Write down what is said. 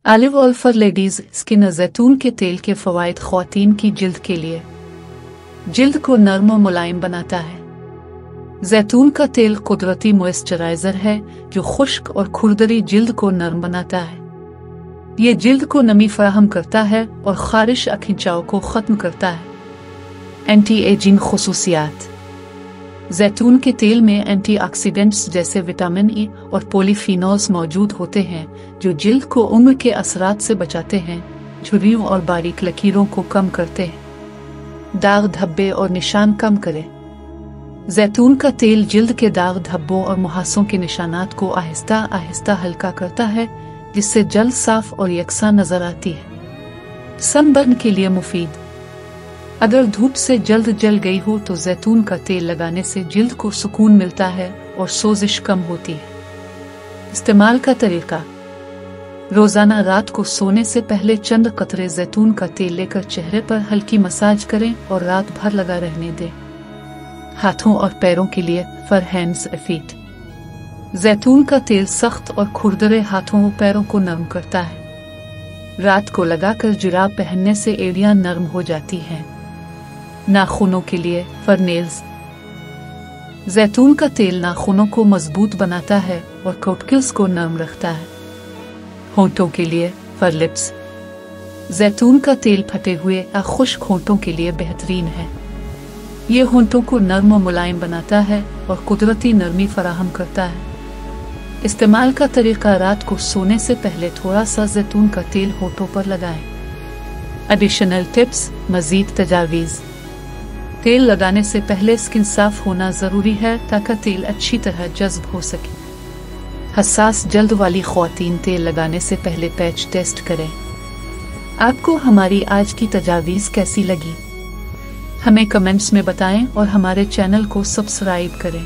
Olive oil for ladies skin. जैतून के तेल के फवाइद ख्वातीन की जिल्द के लिए। जिल्द को नर्म और मुलायम बनाता है। जैतून का तेल कुदरती मॉइस्चराइजर है जो खुश्क और खुरदरी जिल्द को नर्म बनाता है। ये जिल्द को नमी फराहम करता है और खारिश खिंचाव को ख़त्म करता है। एंटी एजिंग खुसूसियात। जैतून के तेल में एंटीऑक्सीडेंट्स जैसे विटामिन ई और पॉलीफिनॉल्स मौजूद होते हैं जो जिल्द को उम्र के असरात से बचाते हैं, झुर्रियों और बारीक लकीरों को कम करते हैं, दाग धब्बे और निशान कम करें। जैतून का तेल जिल्द के दाग धब्बों और मुहासों के निशानात को आहिस्ता आहिस्ता हल्का करता है जिससे जल्द साफ और यकसा नजर आती है। सनबर्न के लिए मुफीद। अगर धूप से जल्द जल गई हो तो जैतून का तेल लगाने से जिल्द को सुकून मिलता है और सोजिश कम होती है। इस्तेमाल का तरीका। रोजाना रात को सोने से पहले चंद कतरे जैतून का तेल लेकर चेहरे पर हल्की मसाज करें और रात भर लगा रहने दें। हाथों और पैरों के लिए फॉर हैंड्स एंड फीट। जैतून का तेल सख्त और खुरदरे हाथों और पैरों को नरम करता है। रात को लगाकर जुराब पहनने से एड़ियां नरम हो जाती हैं। नाखूनों के लिए फॉर नेल्स। जैतून का तेल नाखूनों को मजबूत बनाता है और कोटकिल्स को नरम रखता है। होंठों के लिए फॉर लिप्स। जैतून का तेल फटे हुए या खुश्क होंठों के लिए बेहतरीन है। ये होंठों को नरम और मुलायम बनाता है और कुदरती नरमी फराहम करता है। इस्तेमाल का तरीका। रात को सोने से पहले थोड़ा सा जैतून का तेल होंठों पर लगाएं। Additional tips. मजीद तजावीज़। तेल लगाने से पहले स्किन साफ होना जरूरी है ताकि तेल अच्छी तरह जज्ब हो सके। हसास जल्द वाली ख्वातीन तेल लगाने से पहले पैच टेस्ट करें। आपको हमारी आज की तजावीज़ कैसी लगी? हमें कमेंट्स में बताएं और हमारे चैनल को सब्सक्राइब करें।